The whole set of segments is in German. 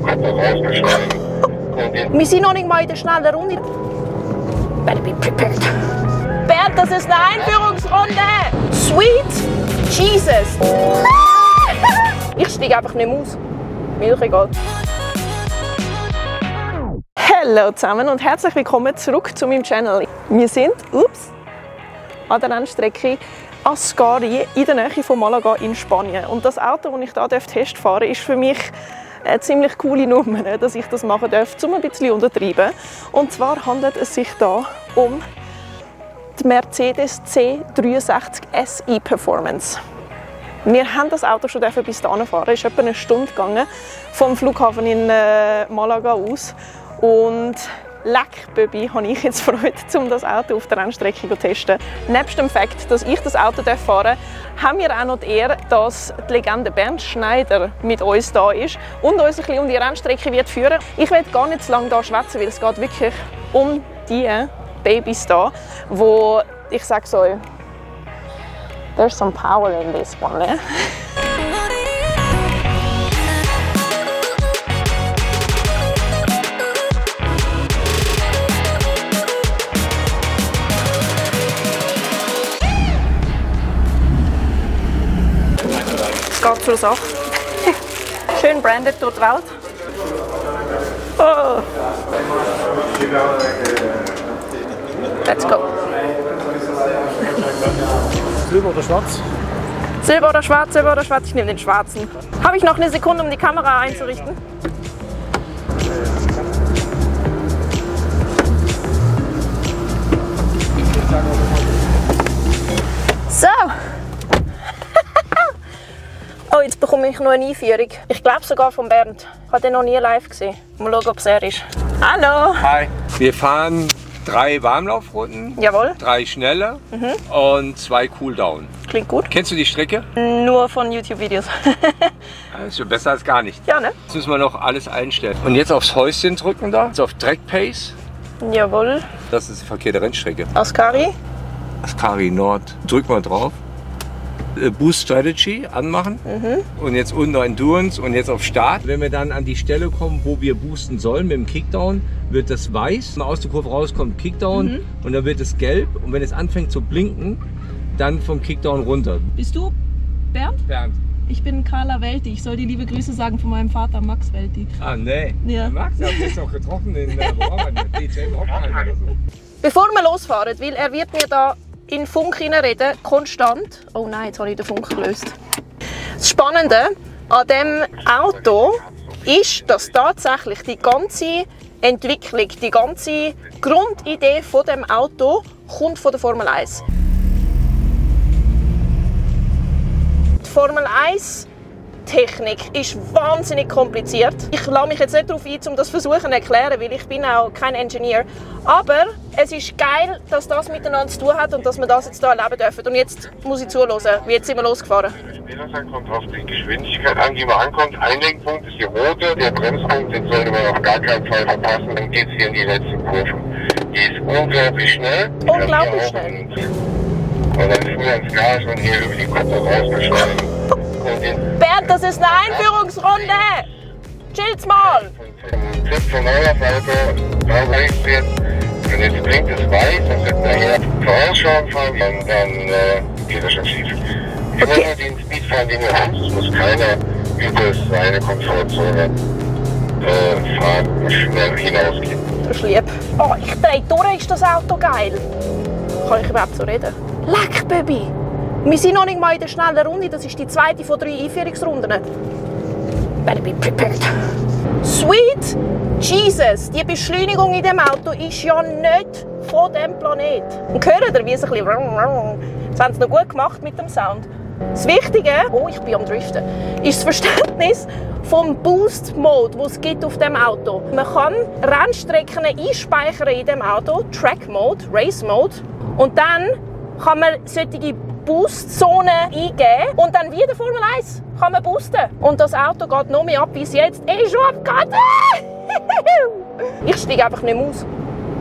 Helikopter rausgeschlagen. Wir sind noch nicht mal in der schnellen Runde. Better be prepared. Bernd, das ist eine Einführungsrunde! Sweet Jesus! Ich steige einfach nicht mehr aus. Mir doch egal. Hallo zusammen und herzlich willkommen zurück zu meinem Channel. Wir sind an der Rennstrecke Ascari in der Nähe von Malaga in Spanien. Und das Auto, das ich hier Test fahren darf, ist für mich eine ziemlich coole Nummer, dass ich das machen darf, um ein bisschen untertreiben. Und zwar handelt es sich hier um die Mercedes C63 SI Performance. Wir haben das Auto schon bis hierhin fahren. Es ist etwa eine Stunde gegangen vom Flughafen in Malaga aus. Und leck, Böbi, habe ich jetzt Freude, um das Auto auf der Rennstrecke zu testen. Nebst dem Fakt, dass ich das Auto fahren darf, haben wir auch noch die Ehre, dass die Legende Bernd Schneider mit uns da ist und uns ein bisschen um die Rennstrecke wird führen. Ich will gar nicht zu lange hier schwätzen, weil es geht wirklich um die Babys hier, wo ich sage so, there's some power in this one. Eh? Es geht zur Sache. Schön branded durch die Welt. Oh. Let's go. Silber oder schwarz? Silber oder schwarz, Silber oder schwarz? Ich nehme den schwarzen. Habe ich noch eine Sekunde, um die Kamera einzurichten? So. Oh, jetzt bekomme ich noch eine Einführung. Ich glaube sogar von Bernd. Ich habe den noch nie live gesehen. Mal schauen, ob es er ist. Hallo! Hi! Wir fahren 3 Warmlaufrunden, Jawohl. 3 schnelle und 2 Cooldown. Klingt gut. Kennst du die Strecke? Nur von YouTube-Videos. Das ist schon besser als gar nicht. Ja, ne? Jetzt müssen wir noch alles einstellen. Und jetzt aufs Häuschen drücken da, jetzt auf Track Pace. Jawohl. Das ist die verkehrte Rennstrecke. Ascari. Ascari Nord. Drück mal drauf. Boost Strategy anmachen und jetzt unten Endurance und jetzt auf Start. Wenn wir dann an die Stelle kommen, wo wir boosten sollen mit dem Kickdown, wird das weiß. Wenn man aus der Kurve rauskommt, Kickdown und dann wird es gelb und wenn es anfängt zu blinken, dann vom Kickdown runter. Bist du Bernd? Bernd. Ich bin Carla Welti. Ich soll dir liebe Grüße sagen von meinem Vater Max Welti. Ah nee. Ja. Max, ihr habt jetzt noch getroffen in DJ Rockheim oder so. Bevor wir losfahren, weil er wird mir da in Funk reden, konstant. Oh nein, jetzt habe ich den Funk gelöst. Das Spannende an diesem Auto ist, dass tatsächlich die ganze Entwicklung, die ganze Grundidee von dem Auto kommt von der Formel 1. Die Formel 1 Technik ist wahnsinnig kompliziert. Ich lasse mich jetzt nicht darauf ein, um das versuchen zu erklären, weil ich bin auch kein Ingenieur. Aber es ist geil, dass das miteinander zu tun hat und dass wir das jetzt hier erleben dürfen. Und jetzt muss ich zuhören, wie jetzt sind wir losgefahren. Der kommt auf die Geschwindigkeit an, die man ankommt. Einlenkpunkt ist die rote, der Bremspunkt, den sollte man auf gar keinen Fall verpassen. Dann geht es hier in die letzten Kurven. Die ist unglaublich schnell. Unglaublich schnell. Und dann früher ins Gas und hier über die Kopf rausgeschlagen. Bernd, das ist eine Einführungsrunde! Chill's mal! Tipp von eurer Seite, da rechts jetzt. Und jetzt blinkt es weiß, dann wird nachher vorausschauen fahren, dann geht es schon schief. Immer nur den Speed fahren, den wir haben. Es muss keiner über seine Komfortzone fahren und schnell hinausgehen. Das ist lieb. Oh, ich drehe durch, ist das Auto geil. Kann ich überhaupt so reden? Leck, Baby! Wir sind noch nicht mal in der schnellen Runde, das ist die zweite von 3 Einführungsrunden. Better be prepared. Sweet Jesus! Die Beschleunigung in diesem Auto ist ja nicht von diesem Planet. Und hört ihr, wie es ein bisschen... Das haben sie noch gut gemacht mit dem Sound. Das Wichtige, oh, ich bin am Driften, ist das Verständnis vom Boost-Mode, den es gibt auf dem Auto. Man kann Rennstrecken einspeichern in dem Auto, Track-Mode, Race-Mode, und dann kann man solche Boost-Zonen eingeben und dann wie der Formel 1 kann man boosten. Und das Auto geht noch mehr ab, wie es jetzt schon abgeht. Ich steige einfach nicht mehr aus.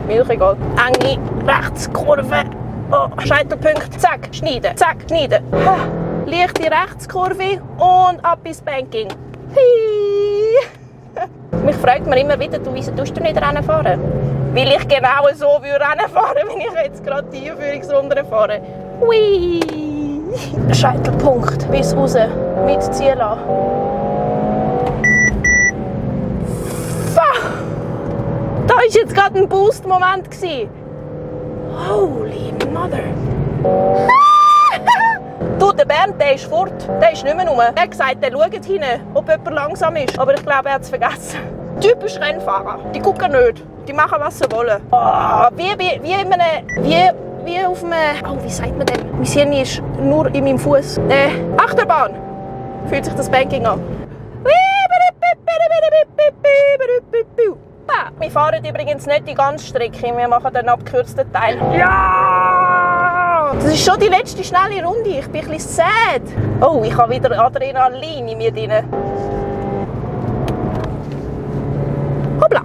Mir doch egal. Enge Rechtskurve. Oh, Scheitelpunkt. Zack, schneiden. Zack, schneiden. Leichte Rechtskurve und ab ins Banking. frage mich immer wieder, wieso tust du nicht Rennen fahren? Weil ich genau so Rennen fahren würde, wenn ich jetzt gerade die Einführungsrunde fahre. Hui! Scheitelpunkt, bis raus, mitziehen lassen. Da war jetzt gerade ein Boost-Moment. Holy Mother! Du, der Bernd, der ist fort. Der ist nicht mehr rum. Er hat gesagt, der schaut hinten, ob jemand langsam ist. Aber ich glaube, er hat es vergessen. Typisch Rennfahrer. Die gucken nicht. Die machen, was sie wollen. Oh, wie auf einem... Oh, wie sagt man dem? Mein Hirn ist nur in meinem Fuß. Achterbahn. Fühlt sich das Banking an. Wir fahren übrigens nicht die ganze Strecke. Wir machen den abgekürzten Teil. Ja! Das ist schon die letzte schnelle Runde. Ich bin ein bisschen sad. Oh, ich habe wieder Adrenalin in mir drin. Hoppla!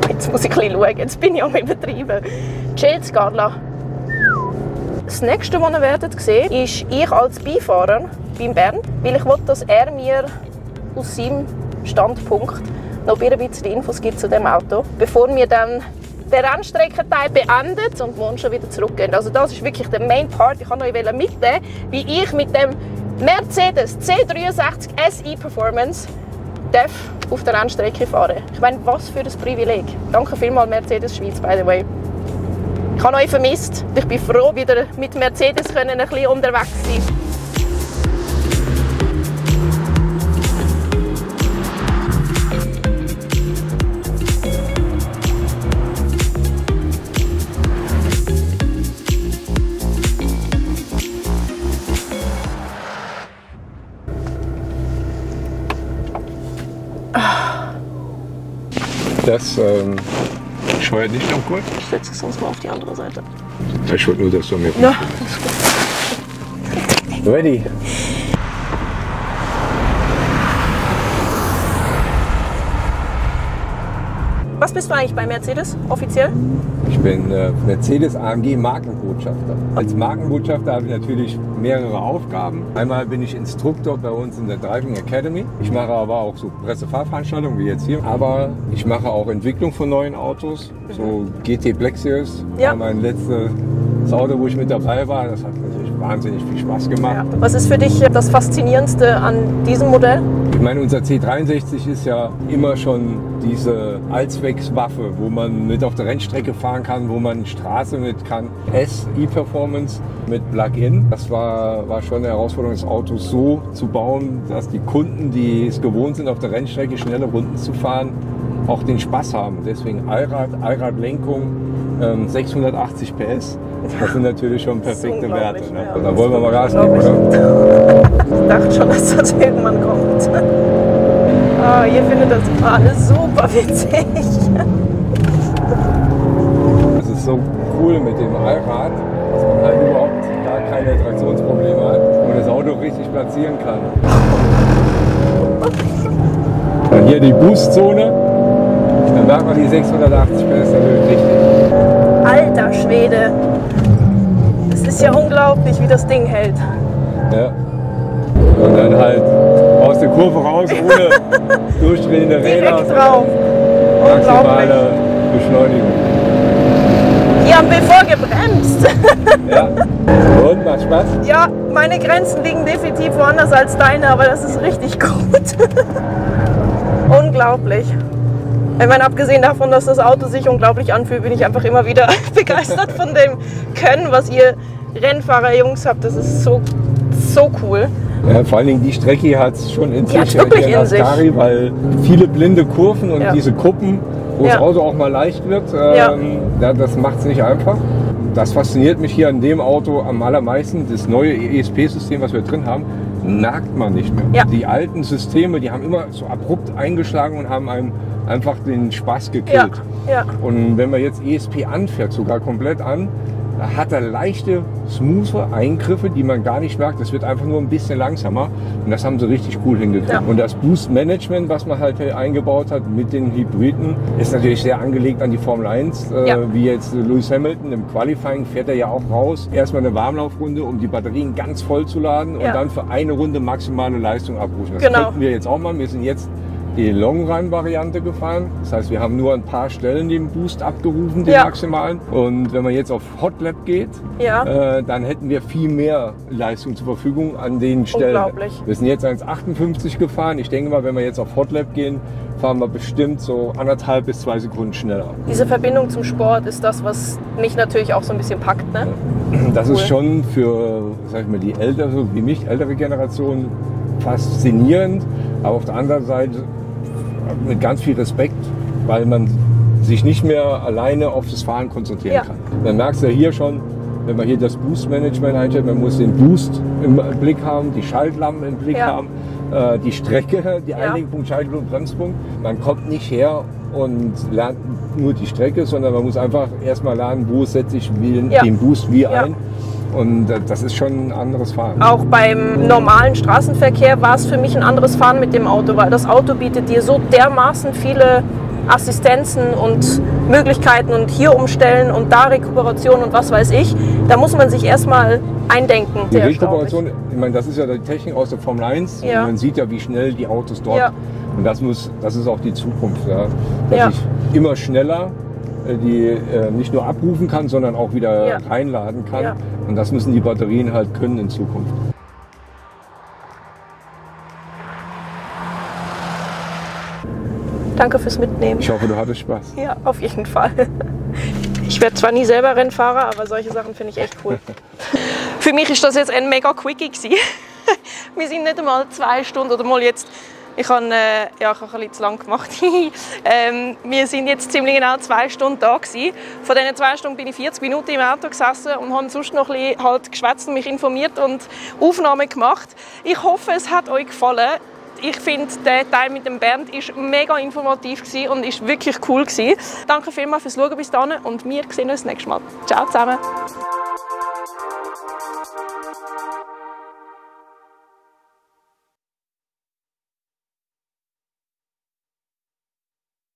Jetzt muss ich ein bisschen schauen. Jetzt bin ich auch übertrieben. Chill, Scarla. Das nächste, was ihr werdet sehen, ist ich als Beifahrer beim Bernd, weil ich will, dass er mir aus seinem Standpunkt noch ein bisschen Infos gibt zu dem Auto, bevor wir dann den Rennstreckenteil beendet und morgen schon wieder zurückgehen. Also das ist wirklich der Main Part. Ich wollte euch mitnehmen, wie ich mit dem Mercedes C63 SI Performance auf der Rennstrecke fahren. Ich meine, was für ein Privileg. Danke vielmals Mercedes Schweiz, by the way. Ich habe euch vermisst. Ich bin froh, wieder mit Mercedes ein bisschen unterwegs zu sein. Das scheuert nicht am Kurt. Ich setze es sonst mal auf die andere Seite. Ich wollte nur, dass du mir... Ja. Ready. Was bist du eigentlich bei Mercedes offiziell? Ich bin Mercedes AMG Markenbotschafter. Als Markenbotschafter habe ich natürlich mehrere Aufgaben. Einmal bin ich Instruktor bei uns in der Driving Academy. Ich mache aber auch so Pressefahrveranstaltungen wie jetzt hier. Aber ich mache auch Entwicklung von neuen Autos. So GT Black Series war mein letztes Auto, wo ich mit dabei war. Das hat natürlich wahnsinnig viel Spaß gemacht. Ja. Was ist für dich das Faszinierendste an diesem Modell? Ich meine, unser C63 ist ja immer schon diese Allzweckswaffe, wo man mit auf der Rennstrecke fahren kann, wo man Straße mit kann. E-Performance mit Plug-in. Das war schon eine Herausforderung, das Auto so zu bauen, dass die Kunden, die es gewohnt sind, auf der Rennstrecke schnelle Runden zu fahren, auch den Spaß haben. Deswegen Allradlenkung, 680 PS. Das sind natürlich schon perfekte Werte. Ne? Ja. Da wollen wir mal Gas geben, oder? Ich dachte schon, dass das irgendwann kommt. Oh, ihr findet das alles super witzig. Es ist so cool mit dem Allrad, dass man halt überhaupt gar keine Traktionsprobleme hat und das Auto richtig platzieren kann. Und hier die Boostzone, dann merkt man die 680 PS natürlich richtig. Alter Schwede. Es ist ja unglaublich, wie das Ding hält. Ja. Und dann halt aus der Kurve raus, ohne durchdrehende Räder. Direkt drauf. Maximale Beschleunigung. Die haben bevor gebremst. Ja. Und, macht Spaß? Ja, meine Grenzen liegen definitiv woanders als deine, aber das ist richtig gut. Unglaublich. Ich meine, abgesehen davon, dass das Auto sich unglaublich anfühlt, bin ich einfach immer wieder begeistert von dem Können, was ihr Rennfahrer-Jungs habt. Das ist so cool. Ja, vor allen Dingen die Strecke hat es schon in sich, wirklich in sich. weil viele blinde Kurven und diese Kuppen, wo das Auto auch mal leicht wird, das macht es nicht einfach. Das fasziniert mich hier an dem Auto am allermeisten. Das neue ESP-System, was wir drin haben, merkt man nicht mehr. Ja. Die alten Systeme, die haben immer so abrupt eingeschlagen und haben einem einfach den Spaß gekillt. Ja. Und wenn man jetzt ESP anfährt, sogar komplett an, hat er leichte, smoothe Eingriffe, die man gar nicht merkt. Das wird einfach nur ein bisschen langsamer. Und das haben sie richtig cool hingekriegt. Ja. Und das Boost-Management, was man halt eingebaut hat mit den Hybriden, ist natürlich sehr angelegt an die Formel 1. Wie jetzt Lewis Hamilton im Qualifying fährt er ja auch raus. Erstmal eine Warmlaufrunde, um die Batterien ganz voll zu laden und dann für eine Runde maximale Leistung abrufen. Das könnten wir jetzt auch mal. Wir sind jetzt die Long-Run-Variante gefahren. Das heißt, wir haben nur ein paar Stellen den Boost abgerufen, den Ja. maximalen. Und wenn man jetzt auf Hot Lap geht, Ja. dann hätten wir viel mehr Leistung zur Verfügung an den Stellen. Unglaublich. Wir sind jetzt 1,58 gefahren. Ich denke mal, wenn wir jetzt auf Hot Lap gehen, fahren wir bestimmt so 1,5 bis 2 Sekunden schneller. Diese Verbindung zum Sport ist das, was mich natürlich auch so ein bisschen packt. Ne? Das Cool. ist schon für, sag ich mal, die ältere, wie mich, ältere Generation faszinierend. Aber auf der anderen Seite mit ganz viel Respekt, weil man sich nicht mehr alleine auf das Fahren konzentrieren Ja. kann. Dann merkst du ja hier schon, wenn man hier das Boost-Management einstellt, man muss den Boost im Blick haben, die Schaltlampen im Blick Ja. haben, die Strecke, die Ja. Einlenkpunkt, Schaltpunkt, Bremspunkt. Man kommt nicht her und lernt nur die Strecke, sondern man muss einfach erstmal lernen, wo setze ich Ja. den Boost wie Ja. ein. Und das ist schon ein anderes Fahren. Auch beim normalen Straßenverkehr war es für mich ein anderes Fahren mit dem Auto, weil das Auto bietet dir so dermaßen viele Assistenzen und Möglichkeiten und hier umstellen und da Rekuperation und was weiß ich. Da muss man sich erstmal eindenken. Die Sehr erstaunlich. Rekuperation, ich meine, das ist ja die Technik aus der Formel 1. Ja. Man sieht ja, wie schnell die Autos dort. Ja. Und das ist auch die Zukunft. Ja. Dass Ja. ich immer schneller die nicht nur abrufen kann, sondern auch wieder Ja. reinladen kann. Ja. Und das müssen die Batterien halt können in Zukunft. Danke fürs Mitnehmen. Ich hoffe, du hattest Spaß. Ja, auf jeden Fall. Ich werde zwar nie selber Rennfahrer, aber solche Sachen finde ich echt cool. Für mich ist das jetzt ein mega Quickie gewesen. Wir sind nicht einmal 2 Stunden oder mal jetzt. Ich habe ich habe ein bisschen zu lang gemacht. Wir sind jetzt ziemlich genau 2 Stunden da gewesen. Von diesen 2 Stunden bin ich 40 Minuten im Auto gesessen und habe sonst noch ein bisschen halt geschwätzt und mich informiert und Aufnahmen gemacht. Ich hoffe, es hat euch gefallen. Ich finde, der Teil mit dem Bernd war mega informativ und ist wirklich cool gewesen. Danke vielmals fürs Schauen bis dahin und wir sehen uns nächstes Mal. Ciao zusammen!